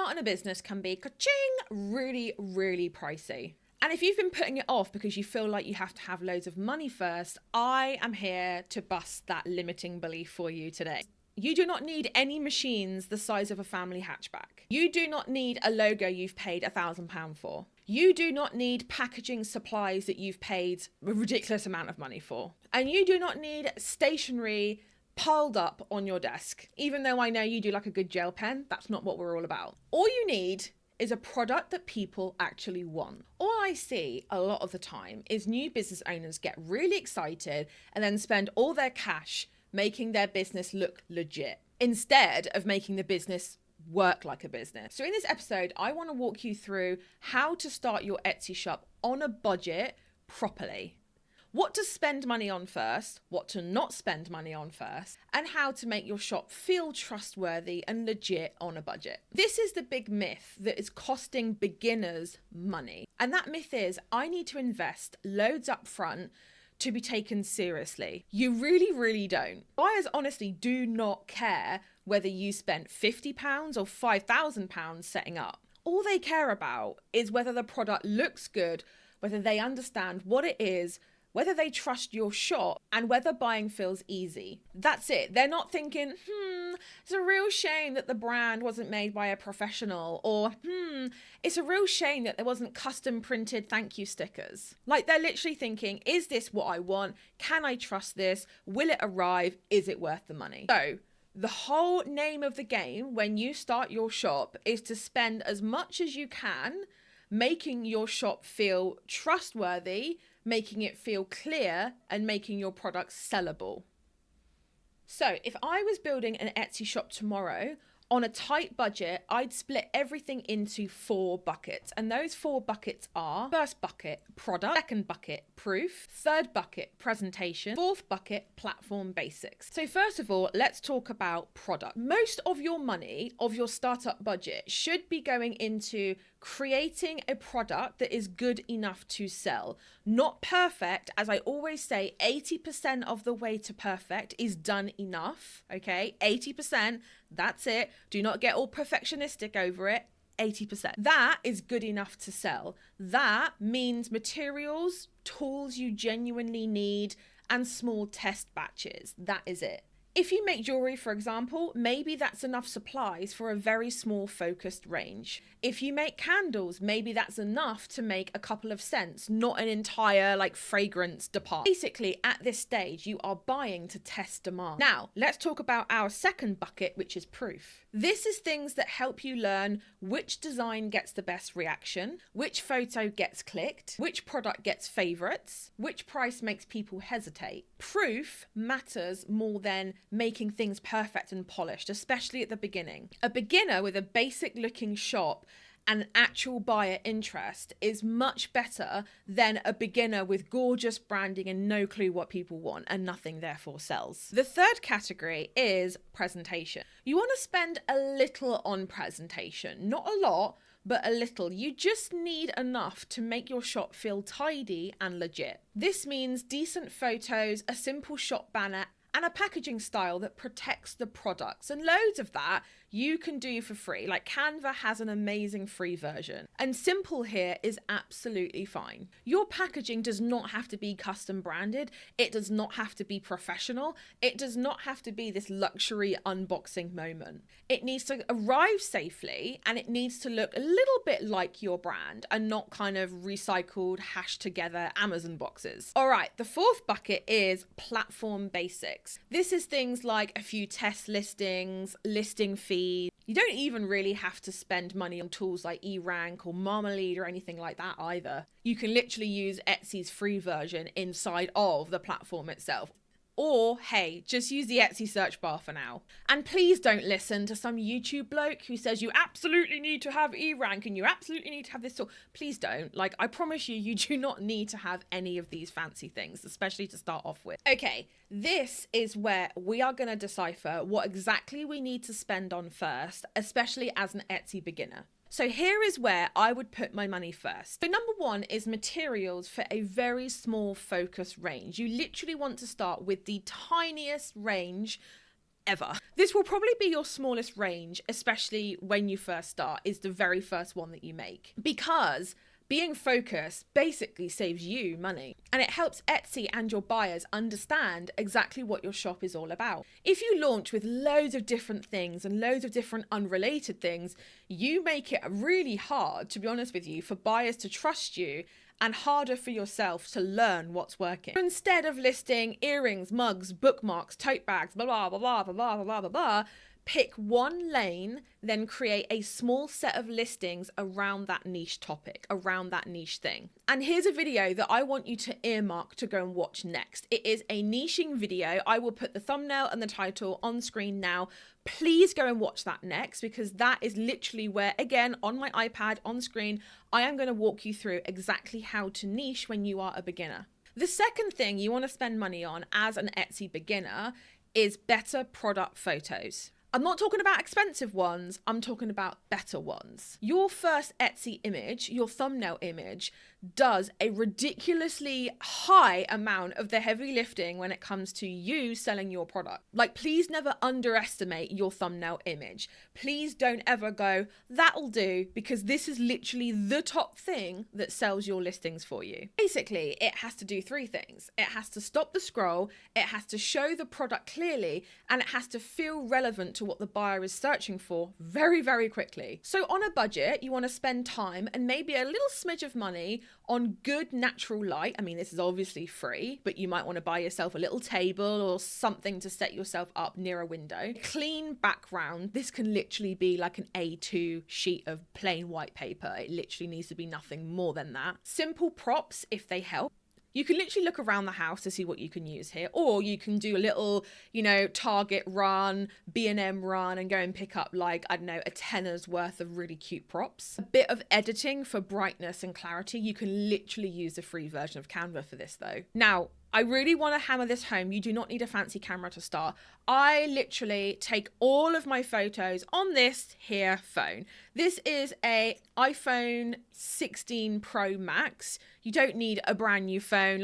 starting a business can be ka-ching, really, really pricey. And if you've been putting it off because you feel like you have to have loads of money first, I am here to bust that limiting belief for you today. You do not need any machines the size of a family hatchback. You do not need a logo you've paid £1,000 for. You do not need packaging supplies that you've paid a ridiculous amount of money for. And you do not need stationery piled up on your desk. Even though I know you do like a good gel pen, that's not what we're all about. All you need is a product that people actually want. All I see a lot of the time is new business owners get really excited and then spend all their cash making their business look legit instead of making the business work like a business. So in this episode, I want to walk you through how to start your Etsy shop on a budget properly. What to spend money on first, what to not spend money on first, and how to make your shop feel trustworthy and legit on a budget. This is the big myth that is costing beginners money. And that myth is, I need to invest loads up front to be taken seriously. You really, really don't. Buyers honestly do not care whether you spent £50 or £5,000 setting up. All they care about is whether the product looks good, whether they understand what it is, whether they trust your shop, and whether buying feels easy. That's it. They're not thinking, it's a real shame that the brand wasn't made by a professional, or it's a real shame that there wasn't custom printed thank you stickers. Like, they're literally thinking, is this what I want? Can I trust this? Will it arrive? Is it worth the money? So the whole name of the game when you start your shop is to spend as much as you can making your shop feel trustworthy, making it feel clear, and making your products sellable. So if I was building an Etsy shop tomorrow on a tight budget, I'd split everything into 4 buckets. And those 4 buckets are: first bucket, product; second bucket, proof; third bucket, presentation; fourth bucket, platform basics. So first of all, let's talk about product. Most of your money, of your startup budget, should be going into creating a product that is good enough to sell. Not perfect. As I always say, 80% of the way to perfect is done enough, okay? 80%, that's it. Do not get all perfectionistic over it. 80%. That is good enough to sell. That means materials, tools you genuinely need, and small test batches. That is it. If you make jewelry, for example, maybe that's enough supplies for a very small focused range. If you make candles, maybe that's enough to make a couple of scents, not an entire fragrance department. Basically, at this stage, you are buying to test demand. Now, let's talk about our second bucket, which is proof. This is things that help you learn which design gets the best reaction, which photo gets clicked, which product gets favorites, which price makes people hesitate. Proof matters more than making things perfect and polished, especially at the beginning. A beginner with a basic looking shop and actual buyer interest is much better than a beginner with gorgeous branding and no clue what people want and nothing therefore sells. The third category is presentation. You want to spend a little on presentation, not a lot, but a little. You just need enough to make your shop feel tidy and legit. This means decent photos, a simple shop banner, and a packaging style that protects the products. And loads of that you can do for free. Like Canva has an amazing free version. And simple here is absolutely fine. Your packaging does not have to be custom branded. It does not have to be professional. It does not have to be this luxury unboxing moment. It needs to arrive safely and it needs to look a little bit like your brand and not kind of recycled, hashed together Amazon boxes. All right, the fourth bucket is platform basics. This is things like a few test listings, listing fees. You don't even really have to spend money on tools like eRank or Marmalade or anything like that either. You can literally use Etsy's free version inside of the platform itself. Or, hey, just use the Etsy search bar for now. And please don't listen to some YouTube bloke who says you absolutely need to have eRank and you absolutely need to have this tool. Please don't. I promise you, you do not need to have any of these fancy things, especially to start off with. Okay, this is where we are going to decipher what exactly we need to spend on first, especially as an Etsy beginner. So here is where I would put my money first. So number one is materials for a very small focus range. You literally want to start with the tiniest range ever. This will probably be your smallest range, especially when you first start, is the very first one that you make. Because being focused basically saves you money, and it helps Etsy and your buyers understand exactly what your shop is all about. If you launch with loads of different things and loads of different unrelated things, you make it really hard, to be honest with you, for buyers to trust you and harder for yourself to learn what's working. Instead of listing earrings, mugs, bookmarks, tote bags, blah, blah, blah, blah, blah, blah, blah, blah, blah, pick one lane, then create a small set of listings around that niche topic, around that niche thing. And here's a video that I want you to earmark to go and watch next. It is a niching video. I will put the thumbnail and the title on screen now. Please go and watch that next, because that is literally where, again, on my iPad on screen, I am going to walk you through exactly how to niche when you are a beginner. The second thing you want to spend money on as an Etsy beginner is better product photos. I'm not talking about expensive ones, I'm talking about better ones. Your first Etsy image, your thumbnail image, does a ridiculously high amount of the heavy lifting when it comes to you selling your product. Like, please never underestimate your thumbnail image. Please don't ever go, that'll do, because this is literally the top thing that sells your listings for you. Basically, it has to do three things. It has to stop the scroll, it has to show the product clearly, and it has to feel relevant to what the buyer is searching for very, very quickly. So on a budget, you want to spend time and maybe a little smidge of money on good natural light. I mean, this is obviously free, but you might want to buy yourself a little table or something to set yourself up near a window. Clean background. This can literally be like an A2 sheet of plain white paper. It literally needs to be nothing more than that. Simple props if they help. You can literally look around the house to see what you can use here, or you can do a little, Target run, B&M run, and go and pick up like, I don't know, a tenner's worth of really cute props. A bit of editing for brightness and clarity. You can literally use a free version of Canva for this though. Now, I really want to hammer this home. You do not need a fancy camera to start. I literally take all of my photos on this here phone. This is a iPhone 16 Pro Max. You don't need a brand new phone.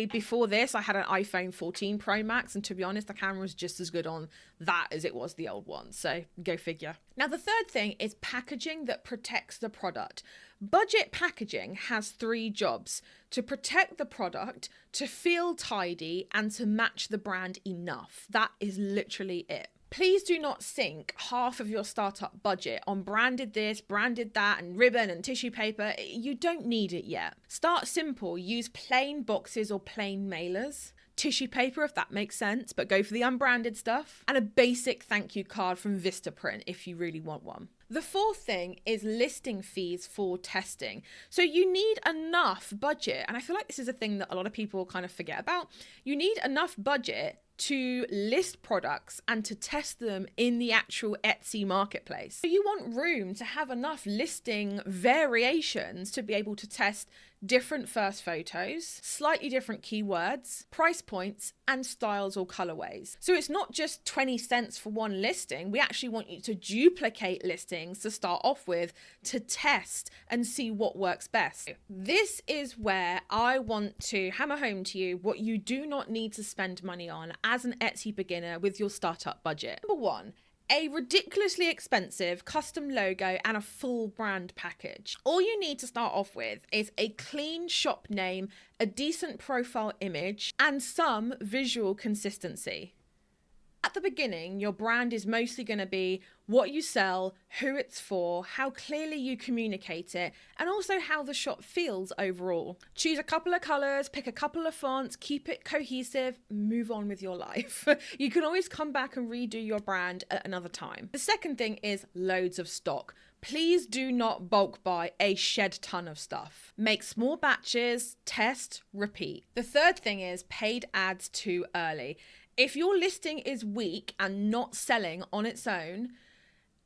Before this, I had an iPhone 14 Pro Max, and to be honest, the camera was just as good on that as it was the old one. So go figure. Now, the third thing is packaging that protects the product. Budget packaging has three jobs: to protect the product, to feel tidy, and to match the brand enough. That is literally it. Please do not sink half of your startup budget on branded this, branded that, and ribbon and tissue paper. You don't need it yet. Start simple. Use plain boxes or plain mailers. Tissue paper, if that makes sense, but go for the unbranded stuff. And a basic thank you card from Vistaprint if you really want one. The fourth thing is listing fees for testing. So you need enough budget, and I feel like this is a thing that a lot of people kind of forget about. You need enough budget to list products and to test them in the actual Etsy marketplace. So you want room to have enough listing variations to be able to test different first photos, slightly different keywords, price points, and styles or colorways. So it's not just 20 cents for one listing. We actually want you to duplicate listings to start off with to test and see what works best. This is where I want to hammer home to you what you do not need to spend money on as an Etsy beginner with your startup budget. Number one, a ridiculously expensive custom logo and a full brand package. All you need to start off with is a clean shop name, a decent profile image, and some visual consistency. At the beginning, your brand is mostly going to be what you sell, who it's for, how clearly you communicate it, and also how the shop feels overall. Choose a couple of colors, pick a couple of fonts, keep it cohesive, move on with your life. You can always come back and redo your brand at another time. The second thing is loads of stock. Please do not bulk buy a shed ton of stuff. Make small batches, test, repeat. The third thing is paid ads too early. If your listing is weak and not selling on its own,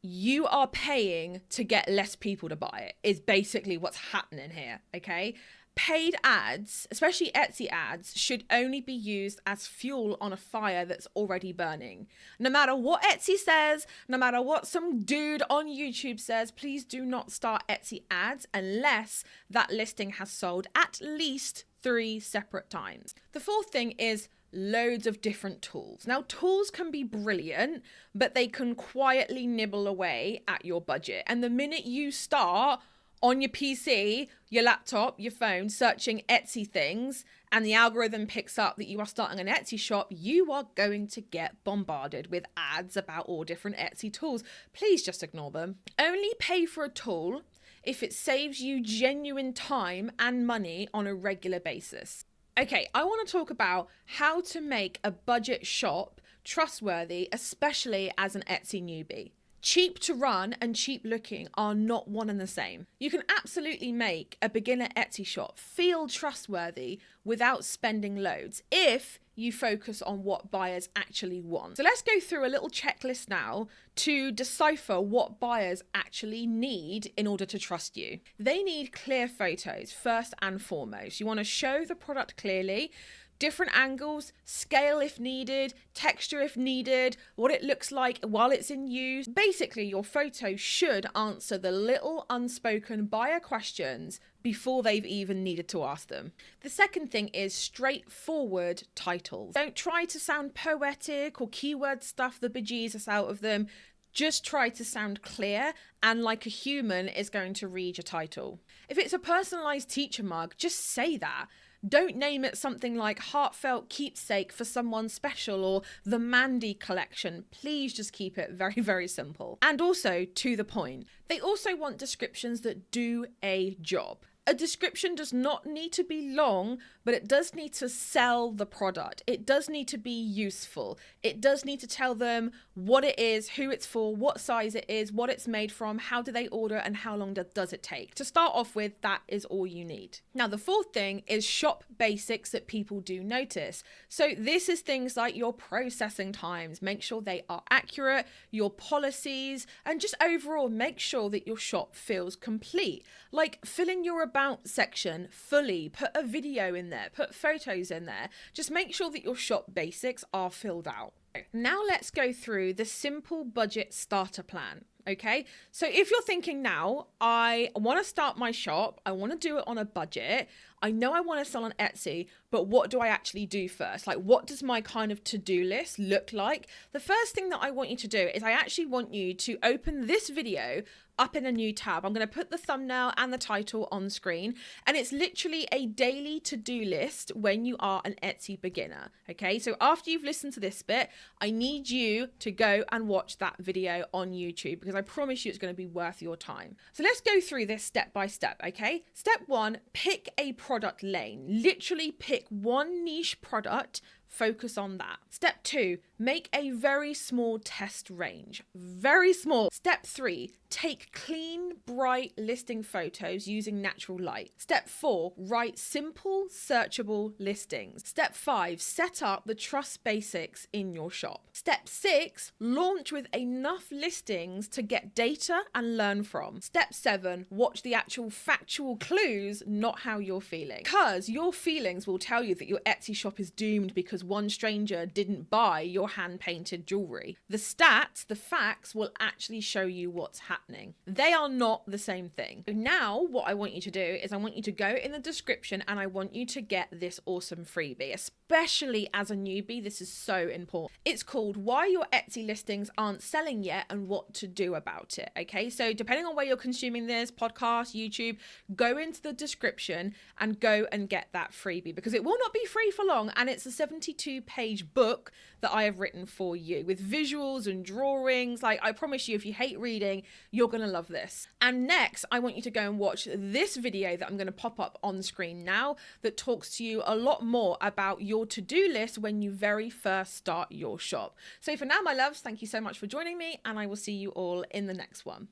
you are paying to get less people to buy it, is basically what's happening here, okay? Paid ads, especially Etsy ads, should only be used as fuel on a fire that's already burning. No matter what Etsy says, no matter what some dude on YouTube says, please do not start Etsy ads unless that listing has sold at least 3 separate times. The fourth thing is loads of different tools. Now, tools can be brilliant, but they can quietly nibble away at your budget. And the minute you start on your PC, your laptop, your phone, searching Etsy things, and the algorithm picks up that you are starting an Etsy shop, you are going to get bombarded with ads about all different Etsy tools. Please just ignore them. Only pay for a tool if it saves you genuine time and money on a regular basis. Okay, I want to talk about how to make a budget shop trustworthy, especially as an Etsy newbie. Cheap to run and cheap looking are not one and the same. You can absolutely make a beginner Etsy shop feel trustworthy without spending loads if you focus on what buyers actually want. So let's go through a little checklist now to decipher what buyers actually need in order to trust you. They need clear photos first and foremost. You want to show the product clearly, different angles, scale if needed, texture if needed, what it looks like while it's in use. Basically, your photo should answer the little unspoken buyer questions before they've even needed to ask them. The second thing is straightforward titles. Don't try to sound poetic or keyword stuff the bejesus out of them. Just try to sound clear and like a human is going to read your title. If it's a personalized teacher mug, just say that. Don't name it something like Heartfelt Keepsake for Someone Special or the Mandy Collection. Please just keep it very, very simple. And also to the point. They also want descriptions that do a job. A description does not need to be long, but it does need to sell the product. It does need to be useful. It does need to tell them what it is, who it's for, what size it is, what it's made from, how do they order, and how long does it take. To start off with, that is all you need. Now, the fourth thing is shop basics that people do notice. So this is things like your processing times. Make sure they are accurate, your policies, and just overall make sure that your shop feels complete. Like fill in your about section fully, put a video in there, put photos in there. Just make sure that your shop basics are filled out. Now let's go through the simple budget starter plan. Okay, so if you're thinking now, I want to start my shop, I want to do it on a budget, I know I want to sell on Etsy, but what do I actually do first? Like, what does my kind of to-do list look like? The first thing that I want you to do is I actually want you to open this video up in a new tab. I'm going to put the thumbnail and the title on screen, and it's literally a daily to-do list when you are an Etsy beginner. Okay, so after you've listened to this bit, I need you to go and watch that video on YouTube because I promise you it's going to be worth your time. So let's go through this step by step. Okay, step one, pick a product lane. Literally pick one niche product, focus on that. Step two, make a very small test range. Very small. Step three, take clean, bright listing photos using natural light. Step four, write simple, searchable listings. Step five, set up the trust basics in your shop. Step six, launch with enough listings to get data and learn from. Step seven, watch the actual factual clues, not how you're feeling. Because your feelings will tell you that your Etsy shop is doomed because one stranger didn't buy your hand-painted jewelry. The stats, the facts, will actually show you what's happening. They are not the same thing. Now, what I want you to do is I want you to go in the description and I want you to get this awesome freebie, especially as a newbie. This is so important. It's called Why Your Etsy Listings Aren't Selling Yet and What to Do About It. Okay, so depending on where you're consuming this, podcast, YouTube, go into the description and go and get that freebie because it will not be free for long, and it's a 72-page book that I have written for you with visuals and drawings. Like, I promise you, if you hate reading, you're going to love this. And next, I want you to go and watch this video that I'm going to pop up on the screen now that talks to you a lot more about your to-do list when you very first start your shop. So for now, my loves, thank you so much for joining me, and I will see you all in the next one.